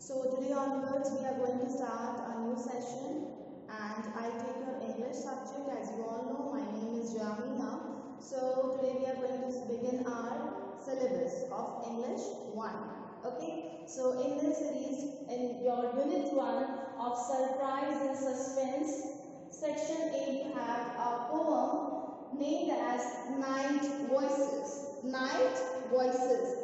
So today onwards we are going to start a new session, and I take your English subject. As you all know, my name is Jamina. So today we are going to begin our syllabus of English 1. Okay, so in this series, in your unit 1 of surprise and suspense, section A, you have a poem named as Night Voices. Night Voices,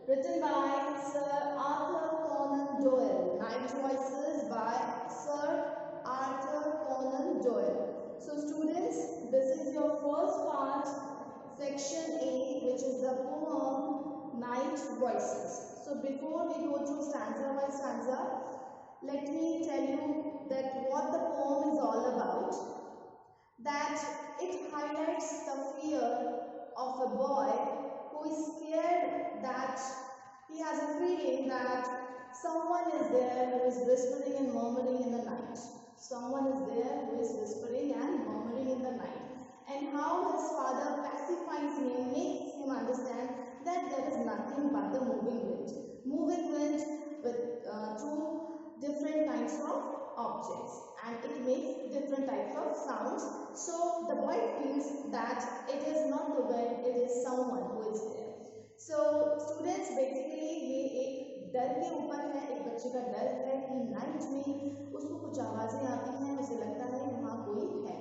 written by Sir Arthur Conan Doyle. Night Voices by Sir Arthur Conan Doyle. So students, this is your first part, section A, which is the poem Night Voices. So before we go through stanza by stanza, let me tell you that what the poem is all about. That it highlights the fear of a boy who is scared that he has a feeling that someone is there who is whispering and murmuring in the night. Someone is there who is whispering and murmuring in the night. And how his father pacifies him, makes him understand that there is nothing but the moving wind. Moving wind with through different kinds of objects, and it makes different types of sounds. So the boy feels that it is not the wind, it is someone who is there. So students, basically ये एक डर के ऊपर है, एक बच्चे का डर है कि नाइट में उसको कुछ आवाज़ें आती हैं, उसे लगता है वहाँ कोई है,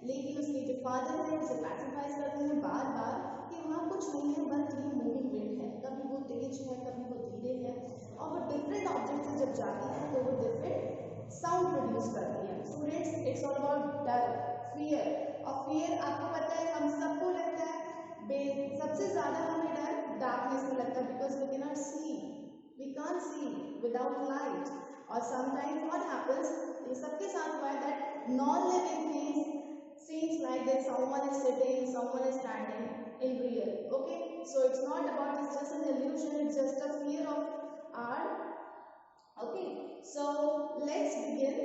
लेकिन उसके जो फादर हैं उसे पैसिफाइज करते हैं बार बार कि वहाँ कुछ नहीं है, बस ये मूविंग विंड है, कभी वो तेज है, कभी वो धीरे है, और वो डिफरेंट ऑब्जेक्ट से जब जाती है तो वो डिफरेंट साउंड प्रोड्यूस करती है. स्टूडेंट्स, इट्स ऑल अबाउट डर, फियर. और फियर आपको पता है हम सबको लगता है, सबसे ज़्यादा हमें डर डार्कनेस में लगता है, because we cannot see, we can't see without light. और समटाइम्स व्हाट हैपेंस, ये सबके साथ हुआ है that non living things seems like that someone is sitting, someone is standing in real. Okay, so it's not about, it's just an illusion, it's just a fear of our. Okay, so let's begin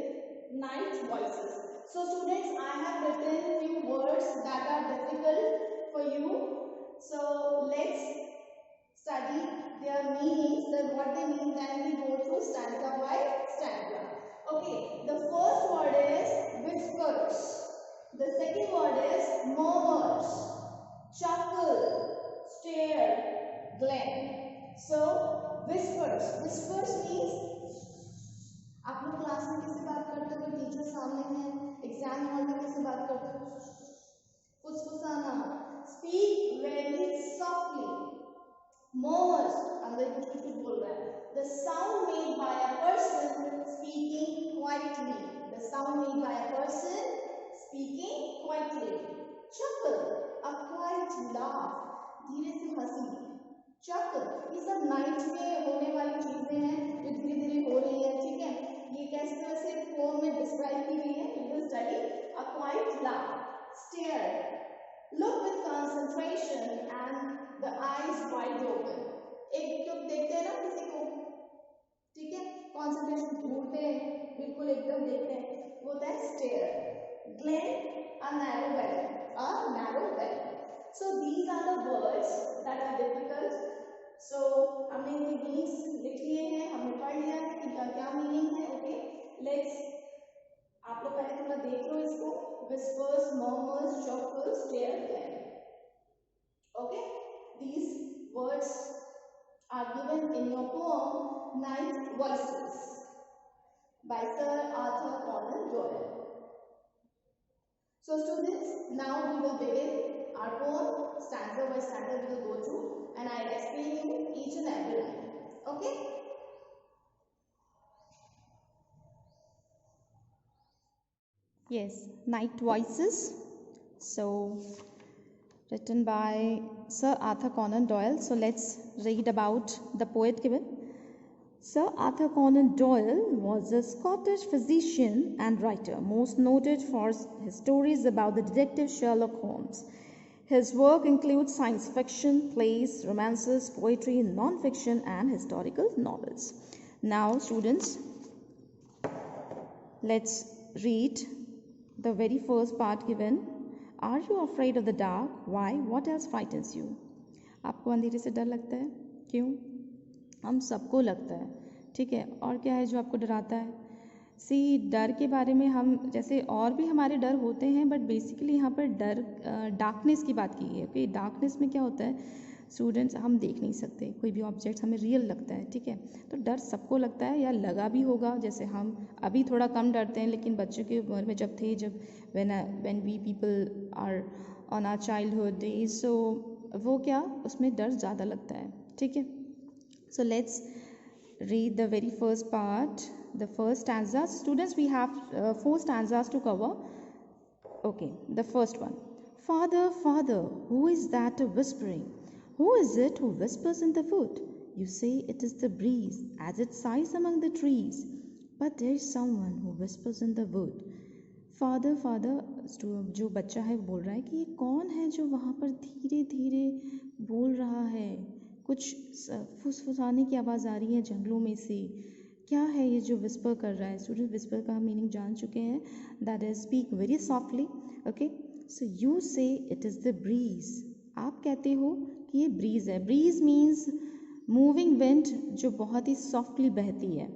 Night Voices. So students, I have written few words that are difficult for you, so let's study their meanings, then what they mean, then we go through stanza by stanza. Okay, the first word is whispers. The second word is murmurs, chuckle, stare, glen. So whispers. Whispers means आप लोग class में किससे बात करते हो, teacher सामने है, exam hall में किससे बात करते हो, फुसफुसाना. Speak very softly. Murmurs, अंदर कुछ कुछ बोल रहा है. The sound made by a person speaking quietly. The sound made by a person speaking quietly. Chuckle, a quiet laugh, धीरे से हंसी. Chuckle, ये सब नाइट में होने वाली चीजें हैं जो धीरे धीरे हो रही हैं, ठीक है. ये कैसे तरह से पोम में डिस्क्राइब की गई है, you will study. A quiet laugh. Stare, look with concentration and the eyes wide open. एक जो देखते हैं ना किसी को, ठीक है, कंसंट्रेशन ढूंढते हैं, बिल्कुल एकदम देखते हैं, वो होता है stair. Glen, a narrow valley, a narrow valley. So these are the words that are difficult. So हमने इनके मीनिंग्स लिख लिए हैं, हमने पढ़ लिया है कि इनका क्या मीनिंग है. ओके, लेट्स, आप लोग पहले थोड़ा देख लो इसको. Whispers, murmurs, chuckle, stare, glen. Okay, these words are given in your poem Night Voices by Sir Arthur Conan Doyle. So students, now we will begin our poem stanza by stanza. We will go through and I will explain you each and every line. Okay? Yes, Night Voices. So written by Sir Arthur Conan Doyle. So let's read about the poet given. Sir Arthur Conan Doyle was a Scottish physician and writer, most noted for his stories about the detective Sherlock Holmes. His work includes science fiction, plays, romances, poetry, non-fiction, and historical novels. Now, students, let's read the very first part given. Are you afraid of the dark? Why? What else frightens you? आपको अंधेरे से डर लगता है? क्यों? हम सबको लगता है. ठीक है। और क्या है जो आपको डराता है? सी, डर के बारे में हम जैसे और भी हमारे डर होते हैं, बट बेसिकली यहाँ पर डर डार्कनेस की बात की है। ओके, डार्कनेस में क्या होता है स्टूडेंट्स, हम देख नहीं सकते, कोई भी ऑब्जेक्ट्स हमें रियल लगता है, ठीक है। तो डर सबको लगता है या लगा भी होगा, जैसे हम अभी थोड़ा कम डरते हैं, लेकिन बच्चों की उम्र में जब थे, जब when we people are on our childhood days, so वो क्या उसमें डर ज़्यादा लगता है, ठीक है। So let's read the very first part, the first stanza. Students, we have 4 stanzas to cover. Okay, the first one. Father, Father, who is that whispering? Who is it who whispers in the wood? You say it is the breeze as it sighs among the trees, but there is someone who whispers in the wood. Father father, जो बच्चा है वो बोल रहा है कि ये कौन है जो वहाँ पर धीरे धीरे बोल रहा है, कुछ फुसफुसाने की आवाज़ आ रही है जंगलों में से। क्या है ये जो विस्पर कर रहा है? स्टूडेंट, विस्पर का हम मीनिंग जान चुके हैं, that is speak very softly. Okay, so you से इट इज़ द ब्रीज, आप कहते हो कि ये ब्रीज है। ब्रीज मीन्स मूविंग विंड जो बहुत ही सॉफ्टली बहती है,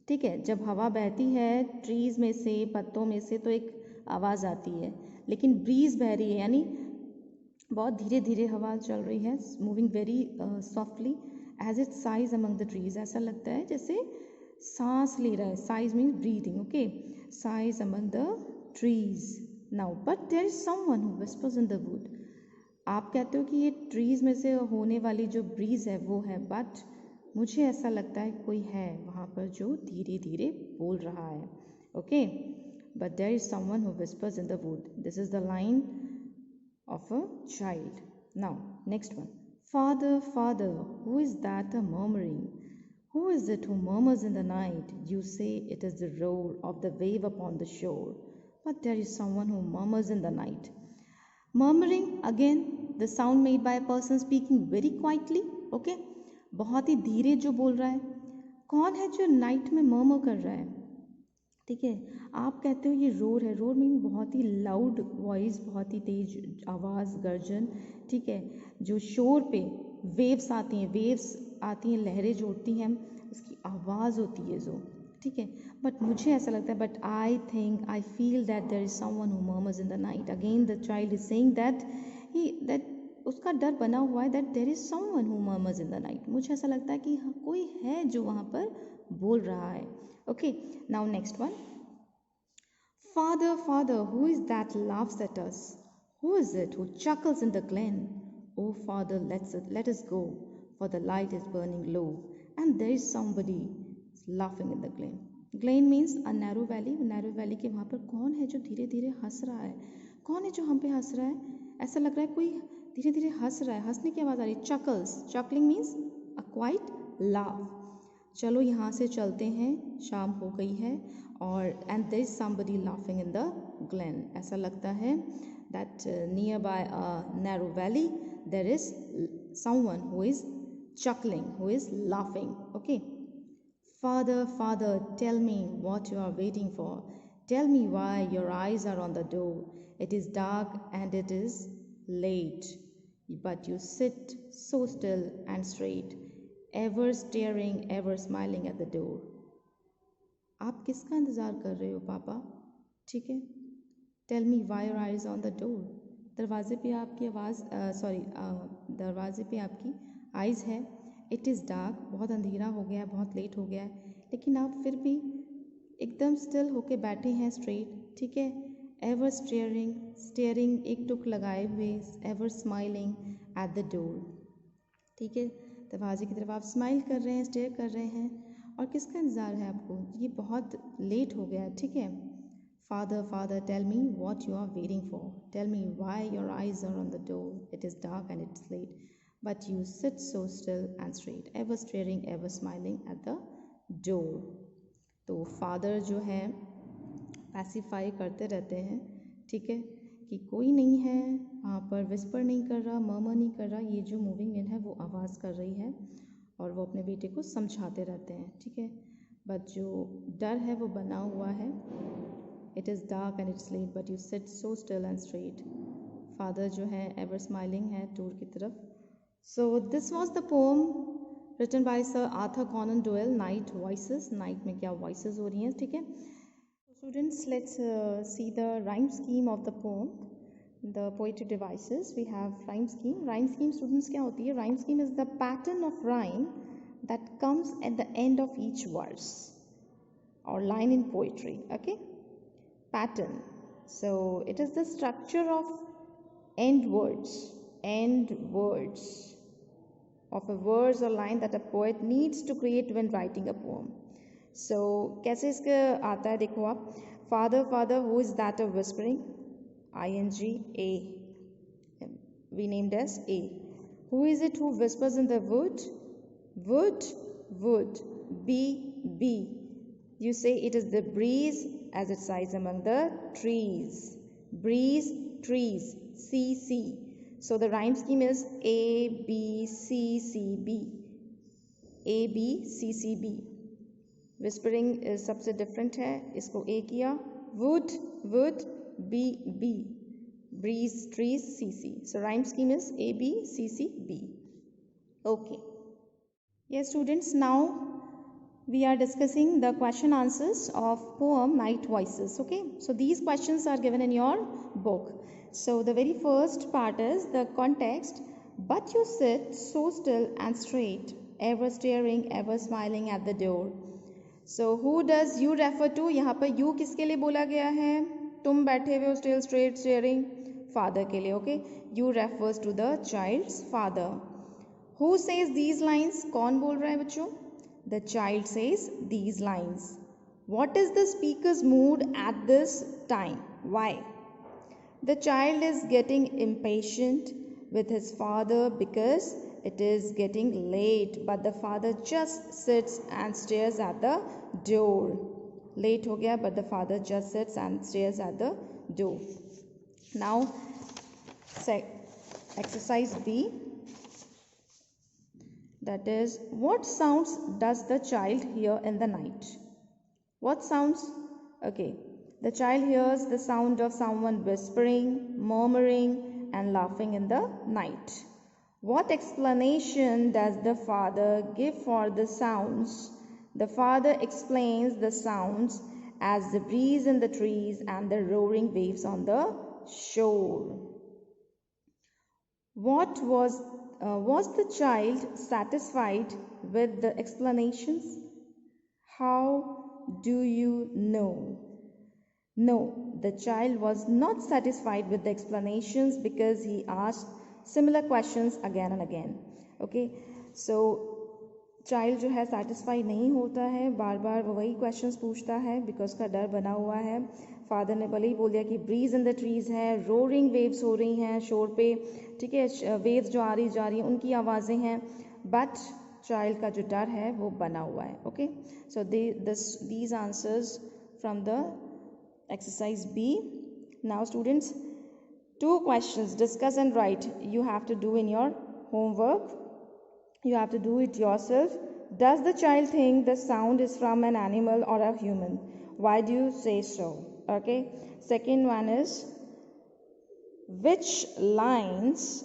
ठीक है। जब हवा बहती है ट्रीज में से, पत्तों में से, तो एक आवाज़ आती है, लेकिन ब्रीज बह रही है यानी बहुत धीरे धीरे हवा चल रही है, moving very softly, as it sighs among the trees, ऐसा लगता है जैसे सांस ले रहा है। Sighs means breathing, okay, sighs among the trees. Now but there is someone who whispers in the wood, आप कहते हो कि ये ट्रीज में से होने वाली जो ब्रीज है वो है, बट मुझे ऐसा लगता है कोई है वहाँ पर जो धीरे धीरे बोल रहा है। Okay, but there is someone who whispers in the wood, this is the line of a child. Now, next one. Father, Father, who is that a murmuring? Who is it who murmurs in the night? You say it is the roar of the wave upon the shore, but there is someone who murmurs in the night. Murmuring, again, the sound made by a person speaking very quietly. Okay, बहुत ही धीरे जो बोल रहा है। कौन है जो night में मर्मर कर रहा है? ठीक है, आप कहते हो ये रोर है। रोर मीन बहुत ही लाउड वॉइस, बहुत ही तेज आवाज़, गर्जन, ठीक है। जो शोर पे वेव्स आती हैं, लहरें जो उठती हैं, उसकी आवाज़ होती है जो, ठीक है। बट मुझे ऐसा लगता है, but I feel that there is someone who murmurs in the night. Again the child is saying that उसका डर बना हुआ है, that there is someone who murmurs in the night. मुझे ऐसा लगता है कि हाँ, कोई है जो वहाँ पर बोल रहा है। Okay, now next one. Father, Father, who is that laughs at us? Who is it who chuckles in the glen? Oh, Father, let us go, for the light is burning low, and there is somebody laughing in the glen. Glen means a narrow valley. Narrow valley के वहाँ पर कौन है जो धीरे धीरे हंस रहा है? कौन है जो हम पे हंस रहा है? ऐसा लग रहा है कोई धीरे धीरे हंस रहा है, हंसने की आवाज़ आ रही है। Chuckles, chuckling means a quiet laugh. चलो यहाँ से चलते हैं, शाम हो गई है, और and there is somebody laughing in the glen, ऐसा लगता है that nearby a narrow valley there is someone who is chuckling, who is laughing. Okay, Father, Father, tell me what you are waiting for. Tell me why your eyes are on the door. It is dark and it is late, but you sit so still and straight, ever staring, ever smiling at the door. आप किसका इंतज़ार कर रहे हो पापा? ठीक है, tell me why your eyes on the door, दरवाजे पे आपकी आवाज़ दरवाजे पे आपकी आइज़ है। इट इज़ डार्क, बहुत अंधेरा हो गया है, बहुत लेट हो गया है, लेकिन आप फिर भी एकदम स्टिल होके बैठे हैं स्ट्रेट, ठीक है। एवर स्टेयरिंग एक टुक लगाए हुए, ever smiling at the door, ठीक है। दरवाजे की तरफ आप स्माइल कर रहे हैं, स्टेयर कर रहे हैं, और किसका इंतज़ार है आपको? ये बहुत लेट हो गया है, ठीक है। Father, father, tell me what you are waiting for, tell me why your eyes are on the door, it is dark and it's late, but you sit so still and straight, ever staring, ever smiling at the door. तो father जो है pacify करते रहते हैं, ठीक है, कि कोई नहीं है वहाँ पर, विस्पर नहीं कर रहा, मर्मर नहीं कर रहा, ये जो मूविंग विंड है वो आवाज़ कर रही है, और वो अपने बेटे को समझाते रहते हैं, ठीक है। बट जो डर है वो बना हुआ है। It is dark and it's late but you sit so still and straight. Father जो है एवर स्माइलिंग है टूर की तरफ। So this was the poem written by Sir Arthur Conan Doyle, Night Voices. Night में क्या voices हो रही हैं, ठीक है. Students, let's see the rhyme scheme of the poem. The poetic devices. We have rhyme scheme. Rhyme scheme, students, क्या होती है? Rhyme scheme is the pattern of rhyme that comes at the end of each verse or line in poetry. Okay, pattern. So it is the structure of end words of a verse or line that a poet needs to create when writing a poem. So कैसे इसका आता है, देखो आप. Father, father, who is that a whispering? ing a, we named as a. Who is it who whispers in the wood? Wood, wood. B. You say it is the breeze as it sighs among the trees. Breeze, trees. C. So the rhyme scheme is A, B, C, B. A, B, C, B. Whispering is सबसे different है, इसको A किया. Wood, B. Breeze, trees, C. So rhyme scheme is A, B, C, B. Okay. Yes, students, now we are discussing the question answers of poem Night Voices. Okay, so these questions are given in your book. So the very first part is the context. But you sit so still and straight, ever staring, ever smiling at the door. So who does you refer to? यहाँ पर you किसके लिए बोला गया है? तुम बैठे हुए हो still straight staring, father के लिए. Okay, you refers to the child's father. Who says these lines? कौन बोल रहा है बच्चों? The child says these lines. What is the speaker's mood at this time? Why? The child is getting impatient with his father because it is getting late, but the father just sits and stares at the door. Late हो गया, but the father just sits and stares at the door. Now, exercise B. That is, what sounds does the child hear in the night? What sounds? Okay. The child hears the sound of someone whispering, murmuring, and laughing in the night. What explanation does the father give for the sounds? The father explains the sounds as the breeze in the trees and the roaring waves on the shore. Was the child satisfied with the explanations? How do you know? No, the child was not satisfied with the explanations because he asked similar questions again and again. Okay, so child जो है satisfied नहीं होता है, बार बार वो वही questions पूछता है because का डर बना हुआ है. फादर ने भले ही बोल दिया कि breeze in the trees है, roaring waves हो रही हैं शोर पे, ठीक है, waves जो आ रही जा रही हैं उनकी आवाज़ें हैं, but child का जो डर है वो बना हुआ है. Okay, so these answers from the exercise B. Now students, 2 questions, discuss and write. You have to do in your homework. You have to do it yourself. Does the child think the sound is from an animal or a human? Why do you say so? Okay. Second one is, which lines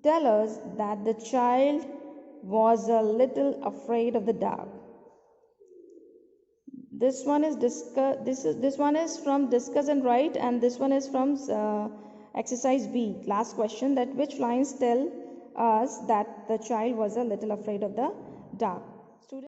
tell us that the child was a little afraid of the dark? This one is this one is from discuss and write, and this one is from exercise B. Last question, that which lines tell us that the child was a little afraid of the dark?